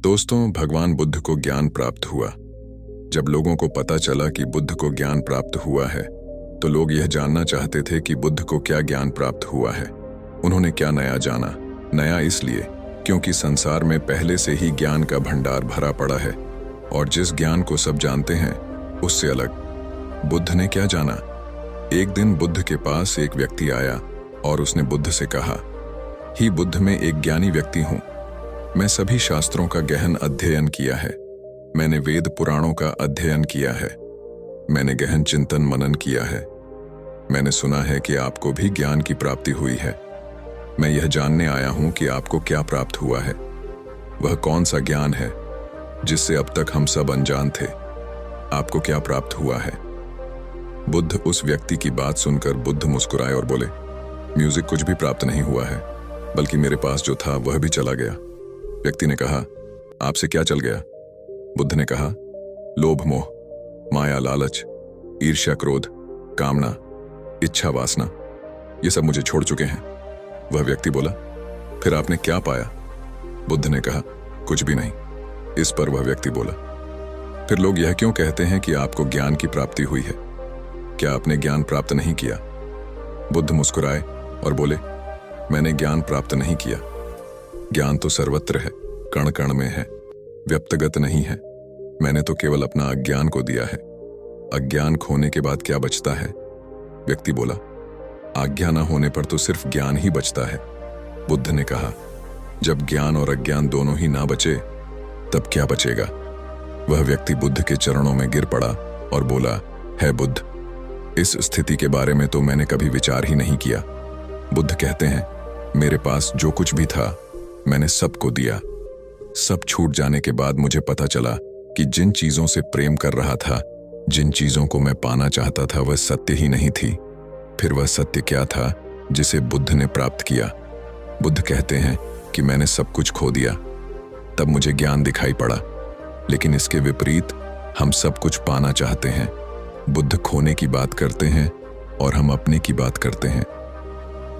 दोस्तों, भगवान बुद्ध को ज्ञान प्राप्त हुआ। जब लोगों को पता चला कि बुद्ध को ज्ञान प्राप्त हुआ है, तो लोग यह जानना चाहते थे कि बुद्ध को क्या ज्ञान प्राप्त हुआ है। उन्होंने क्या नया जाना। नया इसलिए क्योंकि संसार में पहले से ही ज्ञान का भंडार भरा पड़ा है, और जिस ज्ञान को सब जानते हैं उससे अलग बुद्ध ने क्या जाना। एक दिन बुद्ध के पास एक व्यक्ति आया और उसने बुद्ध से कहा, ही बुद्ध, मैं एक ज्ञानी व्यक्ति हूं। मैं सभी शास्त्रों का गहन अध्ययन किया है। मैंने वेद पुराणों का अध्ययन किया है। मैंने गहन चिंतन मनन किया है। मैंने सुना है कि आपको भी ज्ञान की प्राप्ति हुई है। मैं यह जानने आया हूं कि आपको क्या प्राप्त हुआ है। वह कौन सा ज्ञान है जिससे अब तक हम सब अनजान थे। आपको क्या प्राप्त हुआ है। बुद्ध उस व्यक्ति की बात सुनकर बुद्ध मुस्कुराए और बोले, म्यूजिक कुछ भी प्राप्त नहीं हुआ है, बल्कि मेरे पास जो था वह भी चला गया। व्यक्ति ने कहा, आपसे क्या चल गया। बुद्ध ने कहा, लोभ मोह, माया लालच, ईर्ष्या क्रोध, कामना, इच्छा वासना, ये सब मुझे छोड़ चुके हैं। वह व्यक्ति बोला, फिर आपने क्या पाया। बुद्ध ने कहा, कुछ भी नहीं। इस पर वह व्यक्ति बोला, फिर लोग यह क्यों कहते हैं कि आपको ज्ञान की प्राप्ति हुई है। क्या आपने ज्ञान प्राप्त नहीं किया। बुद्ध मुस्कुराए और बोले, मैंने ज्ञान प्राप्त नहीं किया। ज्ञान तो सर्वत्र है, कण कण में है, व्यक्तिगत नहीं है। मैंने तो केवल अपना अज्ञान को दिया है। अज्ञान खोने के बाद क्या बचता है। व्यक्ति बोला, आज्ञा न होने पर तो सिर्फ ज्ञान ही बचता है। बुद्ध ने कहा, जब ज्ञान और अज्ञान दोनों ही ना बचे तब क्या बचेगा। वह व्यक्ति बुद्ध के चरणों में गिर पड़ा और बोला, है बुद्ध, इस स्थिति के बारे में तो मैंने कभी विचार ही नहीं किया। बुद्ध कहते हैं, मेरे पास जो कुछ भी था मैंने सबको दिया। सब छूट जाने के बाद मुझे पता चला कि जिन चीजों से प्रेम कर रहा था, जिन चीजों को मैं पाना चाहता था, वह सत्य ही नहीं थी। फिर वह सत्य क्या था जिसे बुद्ध ने प्राप्त किया। बुद्ध कहते हैं कि मैंने सब कुछ खो दिया, तब मुझे ज्ञान दिखाई पड़ा। लेकिन इसके विपरीत हम सब कुछ पाना चाहते हैं। बुद्ध खोने की बात करते हैं और हम अपने की बात करते हैं।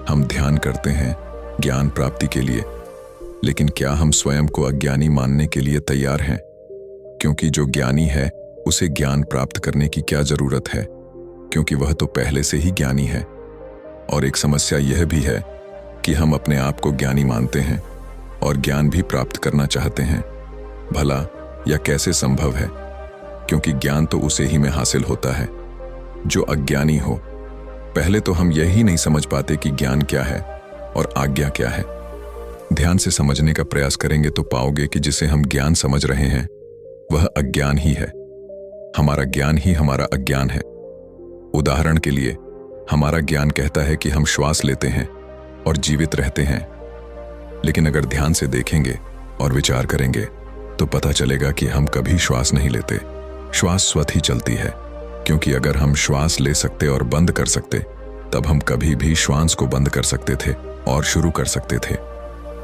हम ध्यान करते हैं ज्ञान प्राप्ति के लिए, लेकिन क्या हम स्वयं को अज्ञानी मानने के लिए तैयार हैं। क्योंकि जो ज्ञानी है उसे ज्ञान प्राप्त करने की क्या जरूरत है, क्योंकि वह तो पहले से ही ज्ञानी है। और एक समस्या यह भी है कि हम अपने आप को ज्ञानी मानते हैं और ज्ञान भी प्राप्त करना चाहते हैं। भला यह कैसे संभव है, क्योंकि ज्ञान तो उसे ही में हासिल होता है जो अज्ञानी हो। पहले तो हम यही नहीं समझ पाते कि ज्ञान क्या है और आज्ञा क्या है। ध्यान से समझने का प्रयास करेंगे तो पाओगे कि जिसे हम ज्ञान समझ रहे हैं वह अज्ञान ही है। हमारा ज्ञान ही हमारा अज्ञान है। उदाहरण के लिए, हमारा ज्ञान कहता है कि हम श्वास लेते हैं और जीवित रहते हैं। लेकिन अगर ध्यान से देखेंगे और विचार करेंगे तो पता चलेगा कि हम कभी श्वास नहीं लेते। श्वास स्वतः ही चलती है, क्योंकि अगर हम श्वास ले सकते और बंद कर सकते तब हम कभी भी श्वास को बंद कर सकते थे और शुरू कर सकते थे।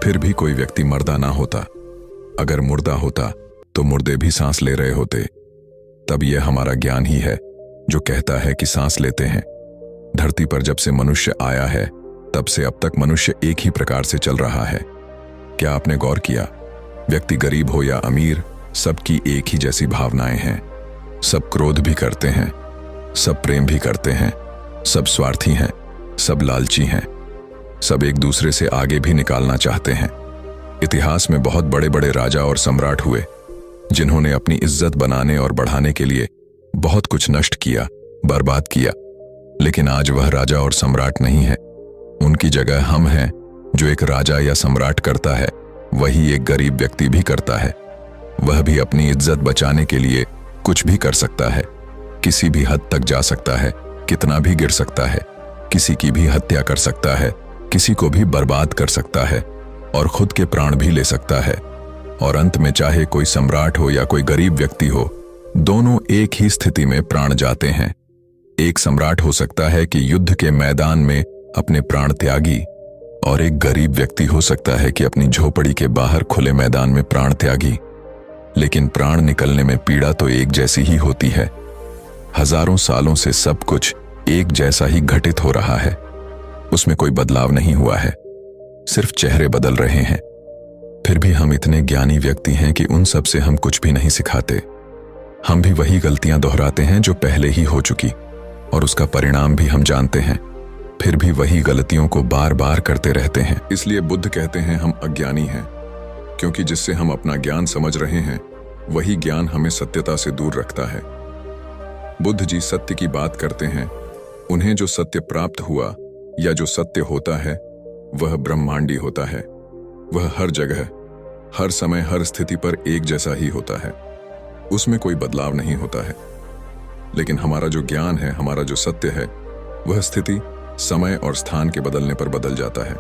फिर भी कोई व्यक्ति मर्दा ना होता। अगर मुर्दा होता तो मुर्दे भी सांस ले रहे होते। तब यह हमारा ज्ञान ही है जो कहता है कि सांस लेते हैं। धरती पर जब से मनुष्य आया है तब से अब तक मनुष्य एक ही प्रकार से चल रहा है। क्या आपने गौर किया, व्यक्ति गरीब हो या अमीर, सबकी एक ही जैसी भावनाएं हैं। सब क्रोध भी करते हैं, सब प्रेम भी करते हैं, सब स्वार्थी हैं, सब लालची हैं, सब एक दूसरे से आगे भी निकालना चाहते हैं। इतिहास में बहुत बड़े बड़े राजा और सम्राट हुए जिन्होंने अपनी इज्जत बनाने और बढ़ाने के लिए बहुत कुछ नष्ट किया, बर्बाद किया। लेकिन आज वह राजा और सम्राट नहीं है। उनकी जगह हम हैं। जो एक राजा या सम्राट करता है वही एक गरीब व्यक्ति भी करता है। वह भी अपनी इज्जत बचाने के लिए कुछ भी कर सकता है, किसी भी हद तक जा सकता है, कितना भी गिर सकता है, किसी की भी हत्या कर सकता है, किसी को भी बर्बाद कर सकता है और खुद के प्राण भी ले सकता है। और अंत में चाहे कोई सम्राट हो या कोई गरीब व्यक्ति हो, दोनों एक ही स्थिति में प्राण जाते हैं। एक सम्राट हो सकता है कि युद्ध के मैदान में अपने प्राण त्यागी, और एक गरीब व्यक्ति हो सकता है कि अपनी झोपड़ी के बाहर खुले मैदान में प्राण त्यागी। लेकिन प्राण निकलने में पीड़ा तो एक जैसी ही होती है। हजारों सालों से सब कुछ एक जैसा ही घटित हो रहा है। उसमें कोई बदलाव नहीं हुआ है, सिर्फ चेहरे बदल रहे हैं। फिर भी हम इतने ज्ञानी व्यक्ति हैं कि उन सब से हम कुछ भी नहीं सिखाते। हम भी वही गलतियां दोहराते हैं जो पहले ही हो चुकी, और उसका परिणाम भी हम जानते हैं, फिर भी वही गलतियों को बार बार करते रहते हैं। इसलिए बुद्ध कहते हैं हम अज्ञानी हैं, क्योंकि जिससे हम अपना ज्ञान समझ रहे हैं वही ज्ञान हमें सत्यता से दूर रखता है। बुद्ध जी सत्य की बात करते हैं। उन्हें जो सत्य प्राप्त हुआ या जो सत्य होता है वह ब्रह्मांडी होता है। वह हर जगह, हर समय, हर स्थिति पर एक जैसा ही होता है, उसमें कोई बदलाव नहीं होता है। लेकिन हमारा जो ज्ञान है, हमारा जो सत्य है, वह स्थिति, समय और स्थान के बदलने पर बदल जाता है।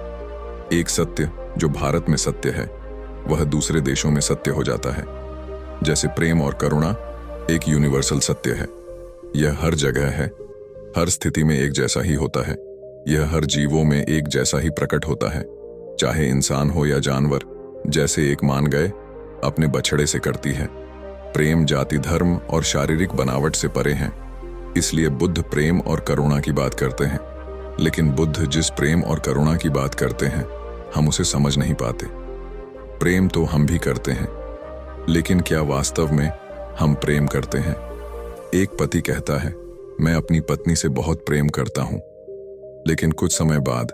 एक सत्य जो भारत में सत्य है वह दूसरे देशों में सत्य हो जाता है। जैसे प्रेम और करुणा एक यूनिवर्सल सत्य है, यह हर जगह है, हर स्थिति में एक जैसा ही होता है। यह हर जीवों में एक जैसा ही प्रकट होता है, चाहे इंसान हो या जानवर। जैसे एक मान गए अपने बछड़े से करती है। प्रेम जाति, धर्म और शारीरिक बनावट से परे हैं। इसलिए बुद्ध प्रेम और करुणा की बात करते हैं। लेकिन बुद्ध जिस प्रेम और करुणा की बात करते हैं हम उसे समझ नहीं पाते। प्रेम तो हम भी करते हैं, लेकिन क्या वास्तव में हम प्रेम करते हैं? एक पति कहता है मैं अपनी पत्नी से बहुत प्रेम करता हूं, लेकिन कुछ समय बाद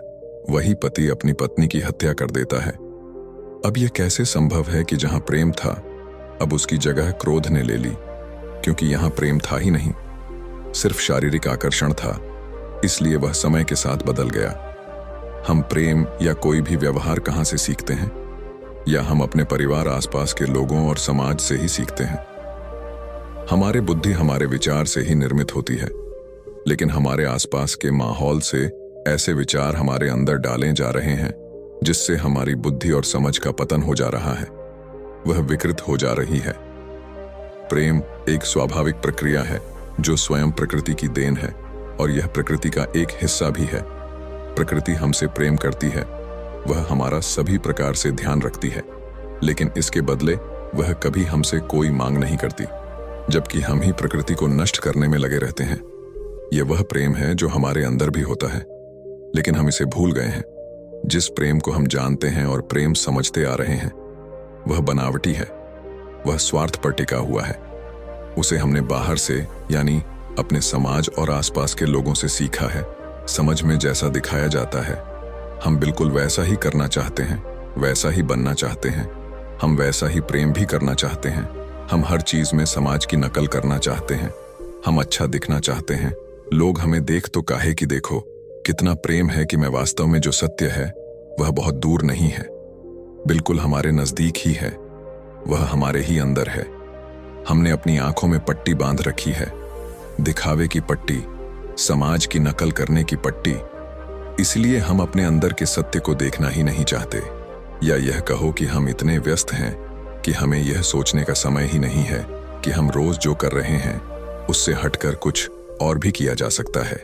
वही पति अपनी पत्नी की हत्या कर देता है। अब यह कैसे संभव है कि जहां प्रेम था अब उसकी जगह क्रोध ने ले ली? क्योंकि यहां प्रेम था ही नहीं, सिर्फ शारीरिक आकर्षण था, इसलिए वह समय के साथ बदल गया। हम प्रेम या कोई भी व्यवहार कहां से सीखते हैं? या हम अपने परिवार, आसपास के लोगों और समाज से ही सीखते हैं। हमारे बुद्धि हमारे विचार से ही निर्मित होती है, लेकिन हमारे आसपास के माहौल से ऐसे विचार हमारे अंदर डाले जा रहे हैं जिससे हमारी बुद्धि और समझ का पतन हो जा रहा है, वह विकृत हो जा रही है। प्रेम एक स्वाभाविक प्रक्रिया है जो स्वयं प्रकृति की देन है, और यह प्रकृति का एक हिस्सा भी है। प्रकृति हमसे प्रेम करती है, वह हमारा सभी प्रकार से ध्यान रखती है, लेकिन इसके बदले वह कभी हमसे कोई मांग नहीं करती, जबकि हम ही प्रकृति को नष्ट करने में लगे रहते हैं। यह वह प्रेम है जो हमारे अंदर भी होता है, लेकिन हम इसे भूल गए हैं। जिस प्रेम को हम जानते हैं और प्रेम समझते आ रहे हैं वह बनावटी है, वह स्वार्थ पर टिका हुआ है। उसे हमने बाहर से, यानी अपने समाज और आसपास के लोगों से सीखा है। समझ में जैसा दिखाया जाता है हम बिल्कुल वैसा ही करना चाहते हैं, वैसा ही बनना चाहते हैं। हम वैसा ही प्रेम भी करना चाहते हैं। हम हर चीज में समाज की नकल करना चाहते हैं। हम अच्छा दिखना चाहते हैं। लोग हमें देख तो काहे कि देखो कितना प्रेम है कि मैं वास्तव में जो सत्य है वह बहुत दूर नहीं है, बिल्कुल हमारे नजदीक ही है, वह हमारे ही अंदर है। हमने अपनी आंखों में पट्टी बांध रखी है, दिखावे की पट्टी, समाज की नकल करने की पट्टी। इसलिए हम अपने अंदर के सत्य को देखना ही नहीं चाहते, या यह कहो कि हम इतने व्यस्त हैं कि हमें यह सोचने का समय ही नहीं है कि हम रोज जो कर रहे हैं उससे हटकर कुछ और भी किया जा सकता है।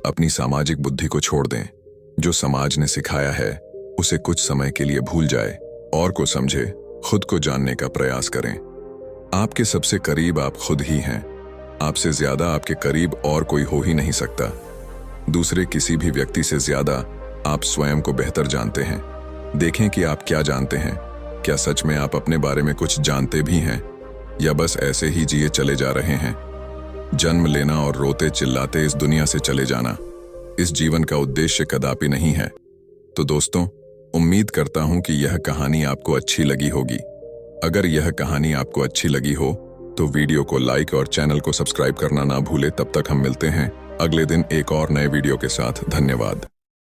अपनी सामाजिक बुद्धि को छोड़ दें। जो समाज ने सिखाया है उसे कुछ समय के लिए भूल जाए और को समझे, खुद को जानने का प्रयास करें। आपके सबसे करीब आप खुद ही हैं। आपसे ज्यादा आपके करीब और कोई हो ही नहीं सकता। दूसरे किसी भी व्यक्ति से ज्यादा आप स्वयं को बेहतर जानते हैं। देखें कि आप क्या जानते हैं। क्या सच में आप अपने बारे में कुछ जानते भी हैं, या बस ऐसे ही जिए चले जा रहे हैं? जन्म लेना और रोते चिल्लाते इस दुनिया से चले जाना इस जीवन का उद्देश्य कदापि नहीं है। तो दोस्तों, उम्मीद करता हूं कि यह कहानी आपको अच्छी लगी होगी। अगर यह कहानी आपको अच्छी लगी हो तो वीडियो को लाइक और चैनल को सब्सक्राइब करना ना भूले। तब तक हम मिलते हैं अगले दिन एक और नए वीडियो के साथ। धन्यवाद।